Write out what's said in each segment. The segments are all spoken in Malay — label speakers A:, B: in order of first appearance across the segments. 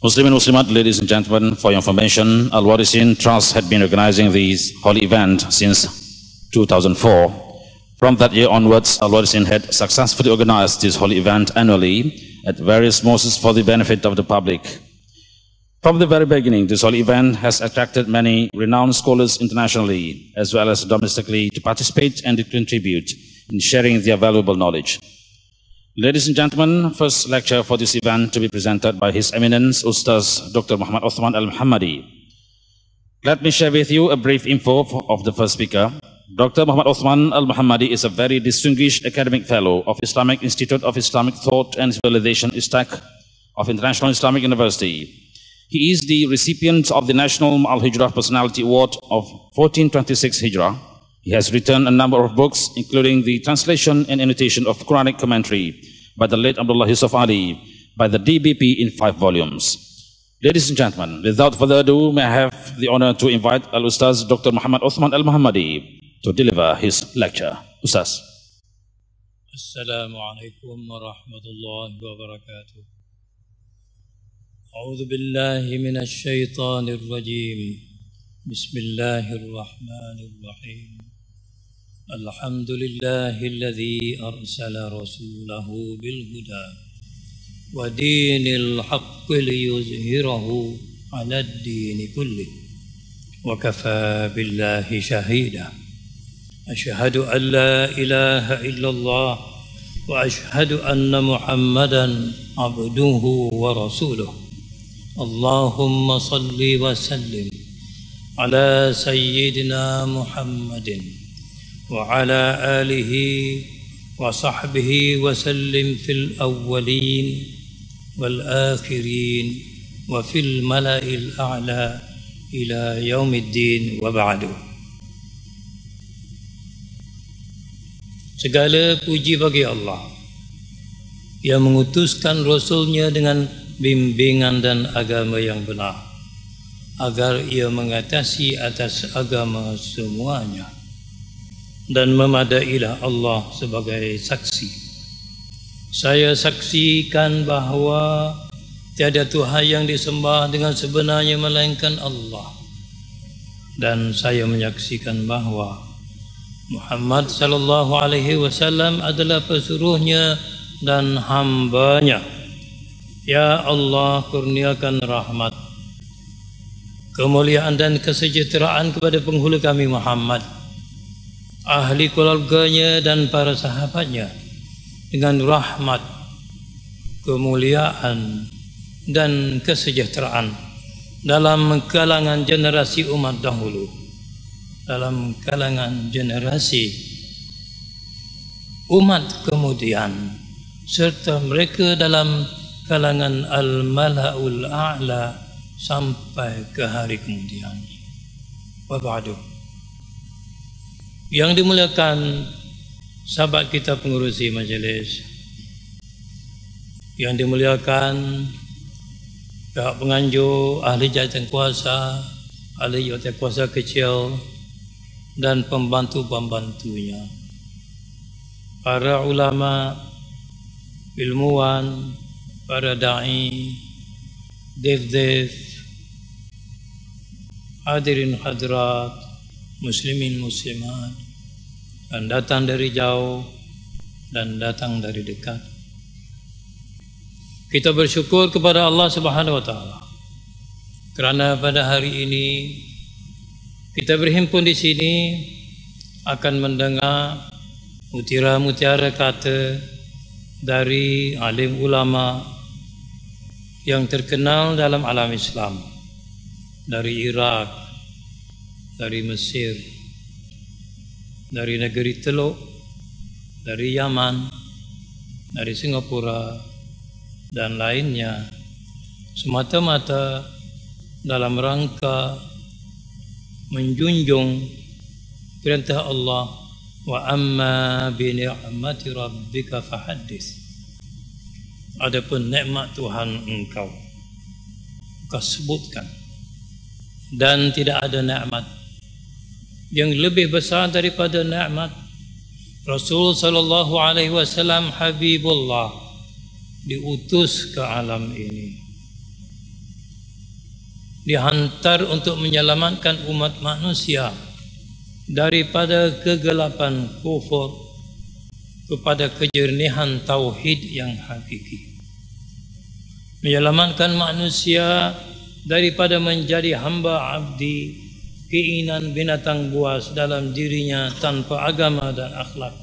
A: Muslim and Muslimat, ladies and gentlemen, for your information, Al-Warisin Trust had been organizing this holy event since 2004. From that year onwards, Al-Warisin had successfully organized this holy event annually at various mosques for the benefit of the public. From the very beginning, this holy event has attracted many renowned scholars internationally as well as domestically to participate and to contribute in sharing their valuable knowledge. Ladies and gentlemen, first lecture for this event to be presented by His Eminence Ustaz Dr. Muhammad Uthman Al-Muhammadi. Let me share with you a brief info of the first speaker. Dr. Muhammad Uthman Al-Muhammadi is a very distinguished academic fellow of Islamic Institute of Islamic Thought and Civilization, ISTAC, of International Islamic University. He is the recipient of the National Al-Hijrah Personality Award of 1426 Hijrah. He has written a number of books, including the translation and annotation of Quranic commentary by the late Abdullah Yusuf Ali by the DBP in 5 volumes. Ladies and gentlemen, without further ado, may I have the honor to invite Al-Ustaz Dr. Muhammad Uthman Al-Muhammadi to deliver his lecture. Ustaz.
B: Assalamu alaikum wa rahmatullahi wa barakatuh. A'udhu billahi minash shaitanir rajim. Bismillahirrahmanirrahim. Alhamdulillahilladzi arsala rasulahu bilhuda wa dinil haqqi liyuzhirahu ala ad-dini kulli wa kafa billahi shahida. Ashhadu an la ilaha illallah wa ashhadu anna Muhammadan abduhu wa rasuluh. Allahumma salli wa sallim ala sayyidina Muhammadin وعلى آله وصحبه وسلم في الأولين والآخرين وفي الملأ الأعلى إلى يوم الدين وبعد. Segala puji bagi Allah yang mengutuskan Rasulnya dengan bimbingan dan agama yang benar agar ia mengatasi atas agama semuanya. Dan memadailah Allah sebagai saksi. Saya saksikan bahawa tiada Tuhan yang disembah dengan sebenarnya melainkan Allah. Dan saya menyaksikan bahawa Muhammad sallallahu alaihi wasallam adalah pesuruhnya dan hambanya. Ya Allah, kurniakan rahmat, kemuliaan dan kesejahteraan kepada penghulu kami Muhammad, ahli keluarganya dan para sahabatnya dengan rahmat, kemuliaan dan kesejahteraan dalam kalangan generasi umat dahulu, dalam kalangan generasi umat kemudian, serta mereka dalam kalangan al-mala'ul a'la sampai ke hari kemudian. Wa ba'du. Yang dimuliakan sahabat kita pengurusi majlis, yang dimuliakan pihak penganjur, ahli jawatan kuasa, ahli jawatan kuasa kecil dan pembantu-pembantunya, para ulama, ilmuwan, para da'i, dev-dev, hadirin hadirat, muslimin muslimat, dan datang dari jauh dan datang dari dekat. Kita bersyukur kepada Allah Subhanahu wa taala kerana pada hari ini kita berhimpun di sini akan mendengar mutiara-mutiara kata dari alim ulama yang terkenal dalam alam Islam, dari Iraq, dari Mesir, dari negeri Teluk, dari Yaman, dari Singapura dan lainnya, semata-mata dalam rangka menjunjung perintah Allah, wa amma bi ni'mati rabbika fahaddits. Adapun nikmat Tuhan engkau sebutkan, dan tidak ada nikmat yang lebih besar daripada nikmat Rasul sallallahu alaihi wasallam Habibullah diutus ke alam ini. dihantar untuk menyelamatkan umat manusia daripada kegelapan kufur kepada kejernihan tauhid yang hakiki, menyelamatkan manusia daripada menjadi hamba abdi, keinginan binatang buas dalam dirinya tanpa agama dan akhlak,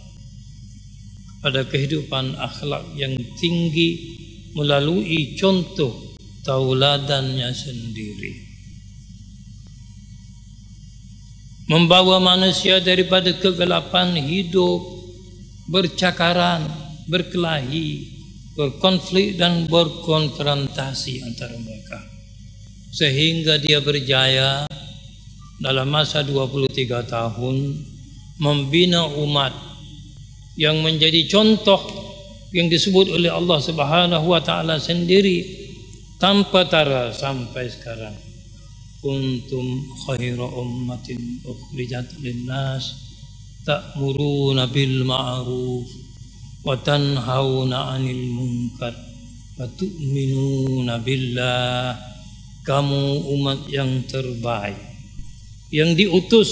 B: pada kehidupan akhlak yang tinggi melalui contoh tauladannya sendiri, membawa manusia daripada kegelapan hidup, bercakaran, berkelahi, berkonflik dan berkonfrontasi antara mereka, sehingga dia berjaya dalam masa 23 tahun membina umat yang menjadi contoh yang disebut oleh Allah Subhanahu wa taala sendiri tanpa tara sampai sekarang. Kuntum khaira ummatin ukhrijat linnas ta'muruna bil ma'ruf wa tanhauna 'anil munkar wa tu'minuna billah. Kamu umat yang terbaik yang diutus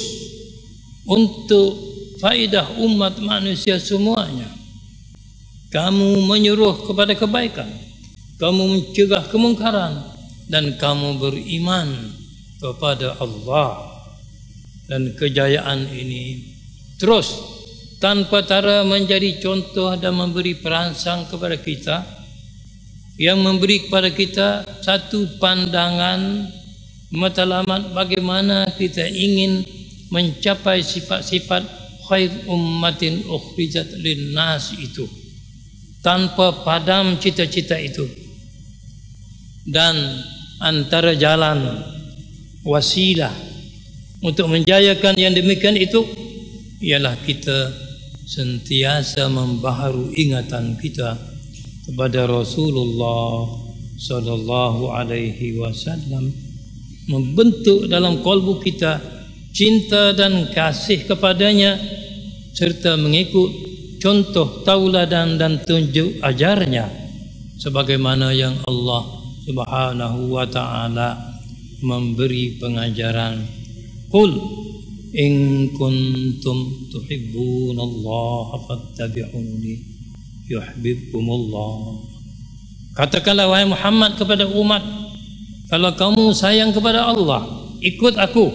B: untuk faedah umat manusia semuanya. Kamu menyuruh kepada kebaikan, kamu mencegah kemungkaran, dan kamu beriman kepada Allah. Dan kejayaan ini terus tanpa tara menjadi contoh dan memberi perangsang kepada kita, yang memberi kepada kita satu pandangan matlamat bagaimana kita ingin mencapai sifat-sifat khair ummatin ukhrijat linnas itu. Tanpa padam cita-cita itu, dan antara jalan wasilah untuk menjayakan yang demikian itu ialah kita sentiasa membaharu ingatan kita kepada Rasulullah sallallahu alaihi wasallam, membentuk dalam kalbu kita cinta dan kasih kepadanya, serta mengikut contoh tauladan dan tunjuk ajarnya sebagaimana yang Allah Subhanahu wa taala memberi pengajaran. Qul in kuntum tuhibbunallaha fattabi'uni yuhibbukumullah. Katakanlah wahai Muhammad kepada umat, kalau kamu sayang kepada Allah, ikut aku,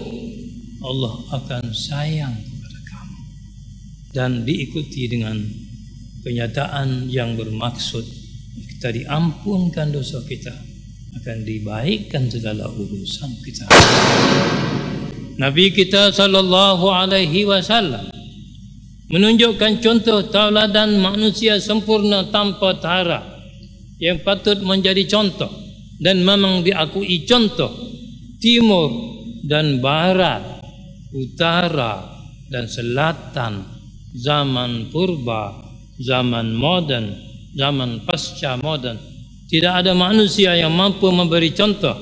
B: Allah akan sayang kepada kamu. Dan diikuti dengan kenyataan yang bermaksud kita diampunkan dosa kita, akan dibaikkan segala urusan kita. Nabi kita sallallahu alaihi wasallam menunjukkan contoh tauladan manusia sempurna tanpa tara yang patut menjadi contoh dan memang diakui contoh timur dan barat, utara dan selatan, zaman purba, zaman moden, zaman pasca moden. Tidak ada manusia yang mampu memberi contoh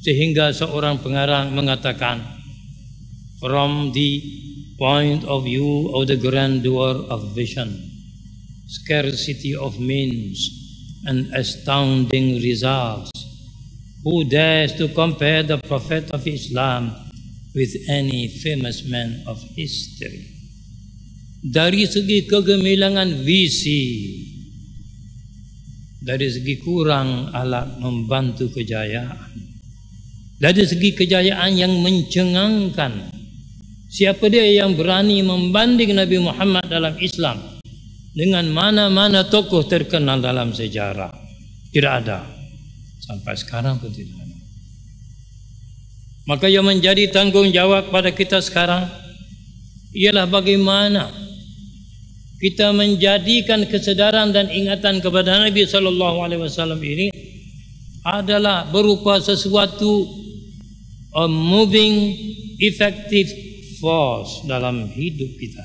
B: sehingga seorang pengarang mengatakan, from the point of view of the grandeur of vision, scarcity of means, and astounding results, who dares to compare the Prophet of Islam with any famous man of history? Dari segi kegemilangan visi, dari segi kurang alat membantu kejayaan, dari segi kejayaan yang mencengangkan, siapa dia yang berani membanding Nabi Muhammad dalam Islam dengan mana-mana tokoh terkenal dalam sejarah? Tidak ada. Sampai sekarang pun tidak ada. Maka yang menjadi tanggungjawab pada kita sekarang ialah bagaimana kita menjadikan kesedaran dan ingatan kepada Nabi sallallahu alaihi wasallam ini adalah berupa sesuatu a moving effective force dalam hidup kita.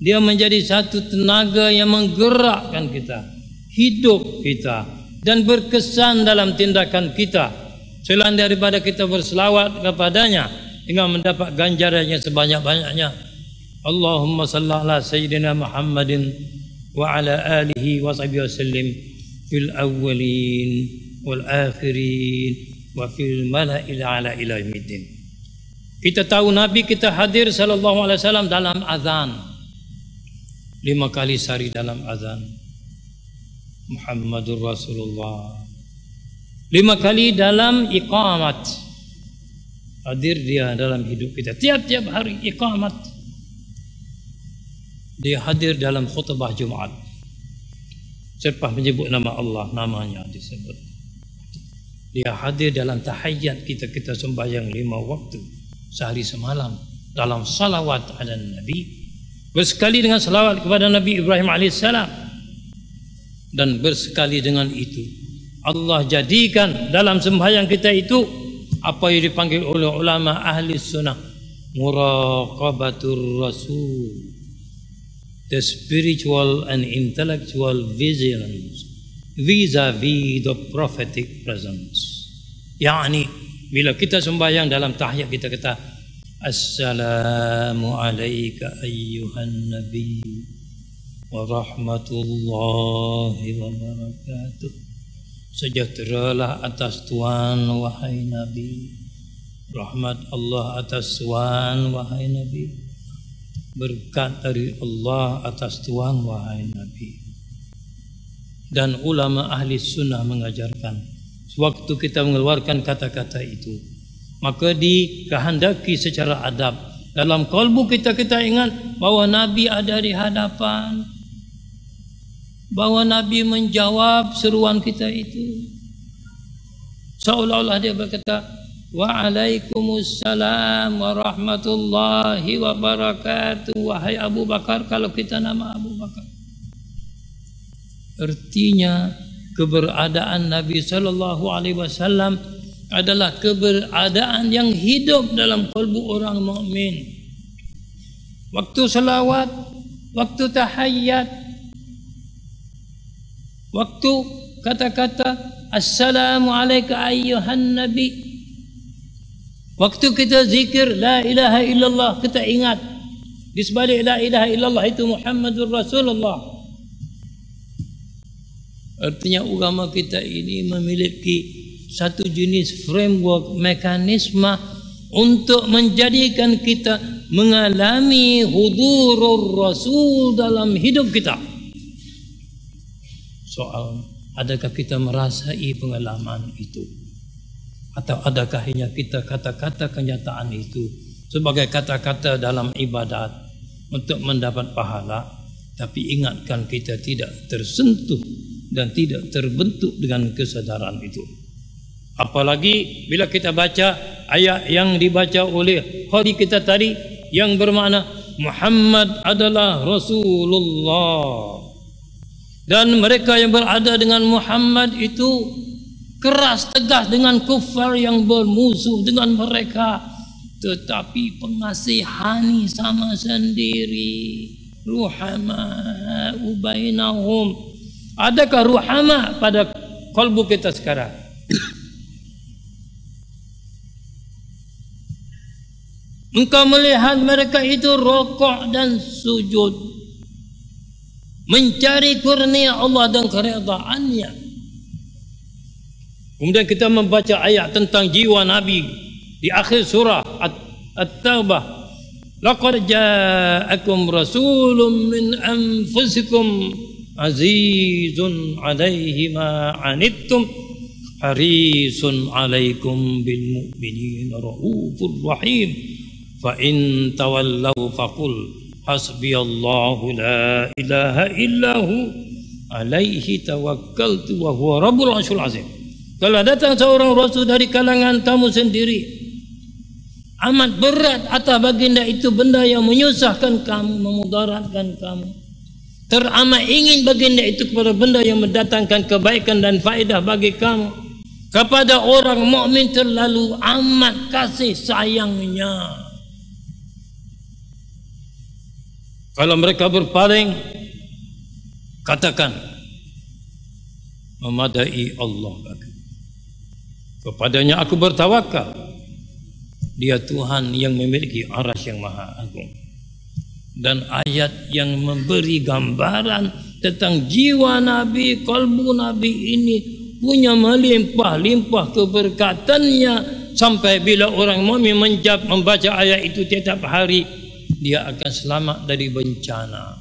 B: Dia menjadi satu tenaga yang menggerakkan kita, hidup kita, dan berkesan dalam tindakan kita. Selain daripada kita berselawat kepadanya dengan mendapat ganjaran yang sebanyak-banyaknya. Allahumma salli ala Sayyidina Muhammadin wa ala alihi wa sahbihi wasallim fil awwalin wal akhirin wa fil mala'il a'la ila yaumiddin. Kita tahu Nabi kita hadir sallallahu alaihi wasallam dalam azan. 5 kali sehari dalam azan. Muhammadur Rasulullah. 5 kali dalam iqamat. Hadir dia dalam hidup kita. Tiap-tiap hari iqamat. Dia hadir dalam khutbah Jumaat. Selepas menyebut nama Allah, namanya disebut. Dia hadir dalam tahayyat kita sembahyang 5 waktu sehari semalam dalam salawat ala Nabi, bersekali dengan salawat kepada Nabi Ibrahim alaihissalam, dan bersekali dengan itu Allah jadikan dalam sembahyang kita itu apa yang dipanggil oleh ulama ahli sunnah muraqabatur rasul, the spiritual and intellectual vigilance vis-a-vis the prophetic presence. Yani bila kita sembahyang dalam tahiyat kita kata assalamu alayka ayyuhan nabi wa rahmatullahi wa barakatuh. Sejahteralah atas Tuhan wahai Nabi, rahmat Allah atas Tuhan wahai Nabi, berkat dari Allah atas Tuhan wahai Nabi. Dan ulama ahli sunnah mengajarkan waktu kita mengeluarkan kata-kata itu, maka dikehendaki secara adab dalam kalbu kita ingat bahawa Nabi ada di hadapan, bahawa Nabi menjawab seruan kita itu, seolah-olah dia berkata waalaikumsalam warahmatullahi wabarakatuh wahai Abu Bakar, kalau kita nama Abu Bakar. Artinya keberadaan Nabi sallallahu alaihi wasallam adalah keberadaan yang hidup dalam kalbu orang mukmin. Waktu salawat, waktu tahayyat, waktu kata-kata assalamu alayka ayyuhan nabi, waktu kita zikir la ilaha illallah, kita ingat di sebalik la ilaha illallah itu Muhammadur Rasulullah. Artinya agama kita ini memiliki satu jenis framework, mekanisme untuk menjadikan kita mengalami hudurur Rasul dalam hidup kita. Soal adakah kita merasai pengalaman itu, atau adakah hanya kita kata-kata kenyataan itu sebagai kata-kata dalam ibadat untuk mendapat pahala, tapi ingatkan kita tidak tersentuh dan tidak terbentuk dengan kesadaran itu. Apalagi bila kita baca ayat yang dibaca oleh khali kita tadi yang bermakna Muhammad adalah Rasulullah, dan mereka yang berada dengan Muhammad itu keras tegas dengan kufar yang bermusuh dengan mereka, tetapi pengasihani sama sendiri, ruhama bainahum. Adakah ruhama pada kalbu kita sekarang? Engkau melihat mereka itu rokok dan sujud, mencari kurnia Allah dan keredaannya. Kemudian kita membaca ayat tentang jiwa Nabi di akhir surah At-Taubah. Laqad ja'akum rasulun min anfusikum azizun alaihi ma anittum harisun alaikum bil mu'minina raufur rahim fa in tawallaw faqul hasbiyallahu la ilaha illahu alaihi tawakkaltu wa huwa rabbul arsyil azim. Kalau datang seorang rasul dari kalangan kamu sendiri, amat berat atas baginda itu benda yang menyusahkan kamu, memudaratkan kamu. Teramat ingin baginda itu kepada benda yang mendatangkan kebaikan dan faedah bagi kamu. Kepada orang mukmin terlalu amat kasih sayangnya. Kalau mereka berpaling, katakan memadai Allah bagi. Kepadanya aku bertawakal. Dia Tuhan yang memiliki arasy yang maha agung. Dan ayat yang memberi gambaran tentang jiwa Nabi, kalbu Nabi ini punya melimpah-limpah keberkatannya sampai bila orang mukmin membaca ayat itu tiap hari, dia akan selamat dari bencana.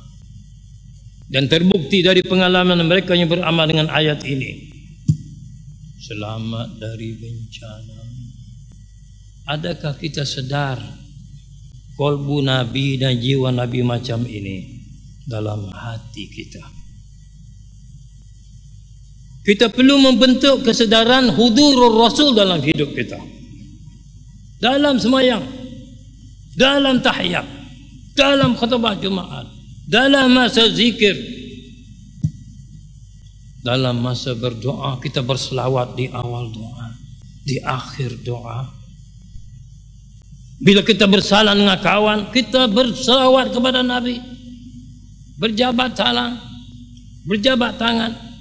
B: Dan terbukti dari pengalaman mereka yang beramal dengan ayat ini, selamat dari bencana. Adakah kita sedar kalbu Nabi dan jiwa Nabi macam ini dalam hati kita? Kita perlu membentuk kesedaran hudurur Rasul dalam hidup kita, dalam semayang, dalam tahiyat, dalam khutbah Jumaat, dalam masa zikir, dalam masa berdoa. Kita berselawat di awal doa, di akhir doa. Bila kita bersalam dengan kawan, kita berselawat kepada Nabi, berjabat salam, berjabat tangan.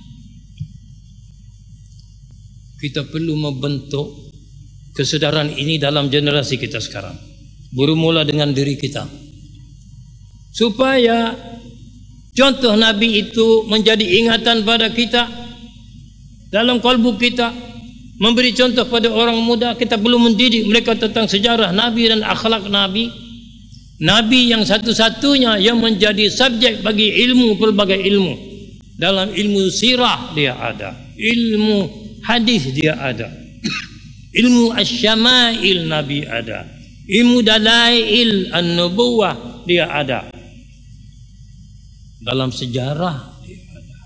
B: Kita perlu membentuk kesedaran ini dalam generasi kita sekarang, bermula dengan diri kita, supaya contoh Nabi itu menjadi ingatan pada kita dalam kalbu kita, memberi contoh pada orang muda. Kita perlu mendidik mereka tentang sejarah Nabi dan akhlak Nabi. Nabi yang satu-satunya yang menjadi subjek bagi ilmu, pelbagai ilmu. Dalam ilmu sirah dia ada, ilmu hadis dia ada, ilmu asy-syama'il Nabi ada, ilmu dalail an-nubuwah dia ada, dalam sejarah dia ada,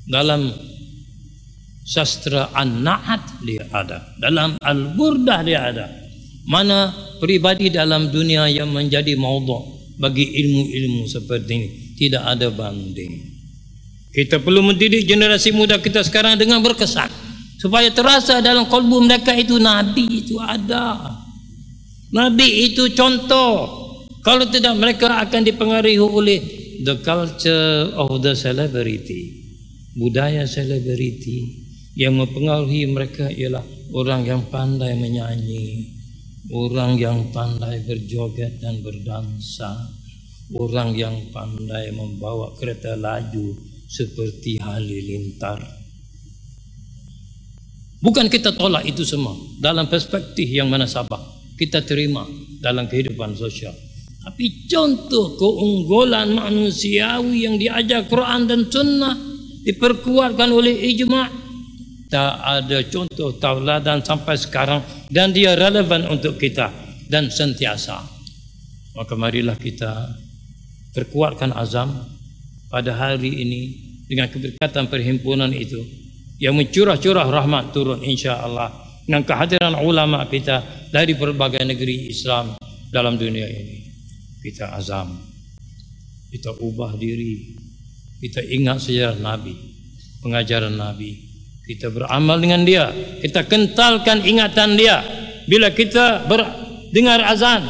B: dalam sastra an-na'at dia ada, dalam al-burdah dia ada. Mana pribadi dalam dunia yang menjadi maudhu' bagi ilmu-ilmu seperti ini? Tidak ada banding. Kita perlu mendidik generasi muda kita sekarang dengan berkesan, supaya terasa dalam kalbu mereka itu Nabi itu ada, Nabi itu contoh. Kalau tidak, mereka akan dipengaruhi oleh the culture of the celebrity, budaya selebriti. Yang mempengaruhi mereka ialah orang yang pandai menyanyi, orang yang pandai berjoget dan berdansa, orang yang pandai membawa kereta laju seperti halilintar. Bukan kita tolak itu semua, dalam perspektif yang munasabah kita terima dalam kehidupan sosial. Tapi contoh keunggulan manusiawi yang diajar Quran dan Sunnah, diperkuatkan oleh ijma', tak ada contoh tauladan sampai sekarang, dan dia relevan untuk kita dan sentiasa. Maka marilah kita perkuatkan azam pada hari ini dengan keberkatan perhimpunan itu yang mencurah-curah rahmat turun insya-Allah, dengan kehadiran ulama kita dari berbagai negeri Islam dalam dunia ini. Kita azam, kita ubah diri, kita ingat sejarah Nabi, pengajaran Nabi, kita beramal dengan dia, kita kentalkan ingatan dia. Bila kita dengar azan,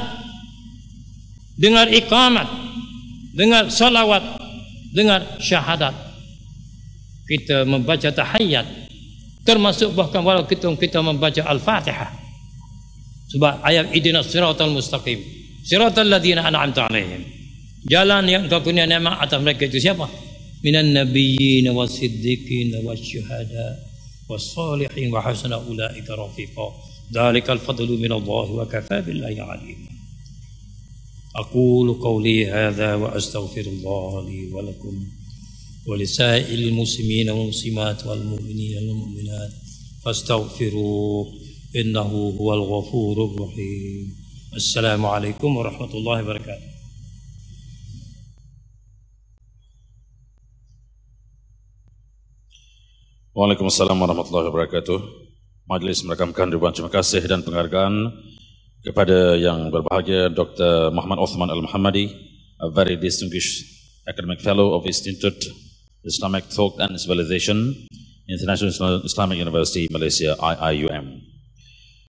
B: dengar iqamat, dengar salawat, dengar syahadat, kita membaca tahiyat, termasuk bahkan walau kita membaca Al-Fatihah, sebab ayat ihdinas siratal mustaqim siratal ladzina an'amta 'alaihim, jalan yang Engkau kurnia nikmat atas mereka itu siapa? Minan nabiyyin wasiddiqin wasyuhada wassalihin wa hasuna ulaika rafiqa, dzalikal fadlu minallahi wa kafaa billahi 'alim. أقول قولي هذا وأستغفر الله لي ولكم ولسائر المسلمين والمسلمات والمؤمنين والمؤمنات فاستغفروه إنه هو الغفور الرحيم. السلام عليكم ورحمة الله وبركاته.
A: Waalaikumsalam warahmatullahi wabarakatuh. Majelis merakamkan ribuan terima kasih dan penghargaan kepada yang berbahagia Dr. Muhammad Uthman Al-Muhammadi, a very distinguished academic fellow of Institute Islamic Thought and Civilization, International Islamic University, Malaysia, IIUM.